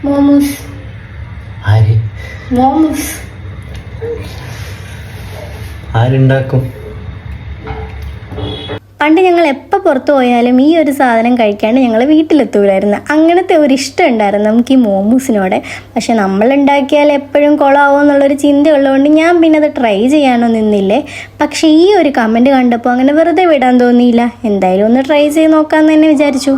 മോമോസ്. മോമോസ് ആരുണ്ടാക്കും? പണ്ട് ഞങ്ങൾ എപ്പോൾ പുറത്തു പോയാലും ഈ ഒരു സാധനം കഴിക്കാണ്ട് ഞങ്ങൾ വീട്ടിലെത്തൂലായിരുന്നു. അങ്ങനത്തെ ഒരു ഇഷ്ടം ഉണ്ടായിരുന്നു നമുക്ക് ഈ മോമോസിനോടെ. പക്ഷെ നമ്മൾ ഉണ്ടാക്കിയാൽ എപ്പോഴും കൊളാവോ എന്നുള്ളൊരു ചിന്ത ഉള്ളതുകൊണ്ട് ഞാൻ പിന്നെ അത് ട്രൈ ചെയ്യാനോ നിന്നില്ലേ. പക്ഷേ ഈ ഒരു കമൻറ്റ് കണ്ടപ്പോൾ അങ്ങനെ വെറുതെ വിടാൻ തോന്നിയില്ല. എന്തായാലും ഒന്ന് ട്രൈ ചെയ്ത് നോക്കാമെന്ന് തന്നെ വിചാരിച്ചു.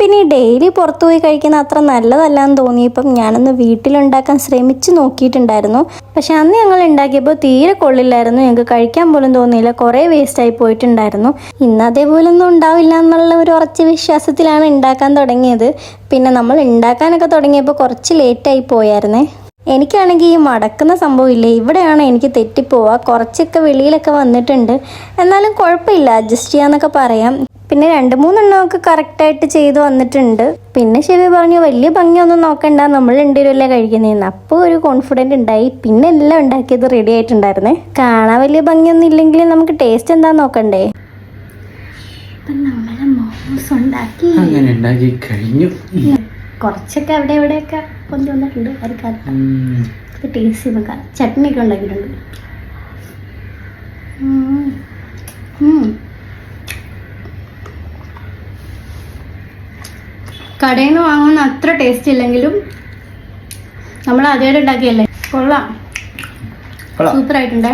പിന്നെ ഡെയിലി പുറത്തു പോയി കഴിക്കുന്ന അത്ര നല്ലതല്ലാന്ന് തോന്നിയപ്പം ഞാനൊന്ന് വീട്ടിലുണ്ടാക്കാൻ ശ്രമിച്ച് നോക്കിയിട്ടുണ്ടായിരുന്നു. പക്ഷെ അന്ന് ഞങ്ങൾ ഉണ്ടാക്കിയപ്പോൾ തീരെ കൊള്ളില്ലായിരുന്നു. ഞങ്ങൾക്ക് കഴിക്കാൻ പോലും തോന്നിയില്ല, കുറേ വേസ്റ്റായി പോയിട്ടുണ്ടായിരുന്നു. ഇന്ന് അതേപോലെ ഒന്നും ഉണ്ടാവില്ല എന്നുള്ള ഒരു ഉറച്ച വിശ്വാസത്തിലാണ് ഉണ്ടാക്കാൻ തുടങ്ങിയത്. പിന്നെ നമ്മൾ ഉണ്ടാക്കാനൊക്കെ തുടങ്ങിയപ്പോൾ കുറച്ച് ലേറ്റായി പോയായിരുന്നേ. എനിക്കാണെങ്കിൽ ഈ മടക്കുന്ന സംഭവമില്ലേ, ഇവിടെയാണ് എനിക്ക് തെറ്റിപ്പോവുക. കുറച്ചൊക്കെ വെളിയിലൊക്കെ വന്നിട്ടുണ്ട്, എന്നാലും കുഴപ്പമില്ല, അഡ്ജസ്റ്റ് ചെയ്യാന്നൊക്കെ പറയാം. പിന്നെ 2-3 എണ്ണമൊക്കെ കറക്റ്റായിട്ട് ചെയ്ത് വന്നിട്ടുണ്ട്. പിന്നെ ശരി പറഞ്ഞു, വലിയ ഭംഗിയൊന്നും നോക്കണ്ട, നമ്മൾ രണ്ടുപേരല്ലേ കഴിക്കുന്നതെന്ന്. അപ്പോൾ ഒരു കോൺഫിഡൻറ്റ് ഉണ്ടായി. പിന്നെ എല്ലാം ഉണ്ടാക്കിയത് റെഡി ആയിട്ടുണ്ടായിരുന്നേ. കാണാൻ വലിയ ഭംഗിയൊന്നും ഇല്ലെങ്കിലും നമുക്ക് ടേസ്റ്റ് എന്താന്ന് നോക്കണ്ടേ. നമ്മളെ മോമോസ് ഉണ്ടാക്കി കഴിഞ്ഞു. കുറച്ചൊക്കെ അവിടെ എവിടെയൊക്കെ പൊന്തി വന്നിട്ടുണ്ട്. അത് ടേസ്റ്റ് ചെയ്ത് നോക്കാം. ചട്നിയൊക്കെ ഉണ്ടാക്കിയിട്ടുണ്ട്. കടയിൽ നിന്ന് വാങ്ങുന്ന അത്ര ടേസ്റ്റ് ഇല്ലെങ്കിലും നമ്മൾ ആദ്യമായിട്ട് ഉണ്ടാക്കിയല്ലേ, കൊള്ളാം, സൂപ്പറായിട്ടുണ്ടേ.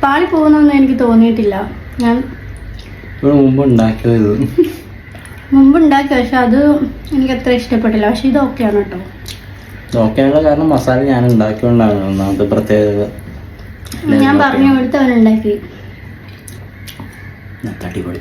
പാളി പോകുന്നൊന്നും എനിക്ക് തോന്നിയിട്ടില്ല. ഞാൻ മുമ്പ് ഉണ്ടാക്കി, പക്ഷെ അത് എനിക്ക് അത്ര ഇഷ്ടപ്പെട്ടില്ല. പക്ഷെ ഇത് ഓക്കെയാണ് കേട്ടോ. ഓക്കെയുള്ള കാരണം മസാല ഞാൻ ഉണ്ടാക്കിയോണ്ടാണ് ഒന്നാമത് പ്രത്യേകത. ഞാൻ പറഞ്ഞു കൊടുത്ത് അവനുണ്ടാക്കി. അടിപൊളി.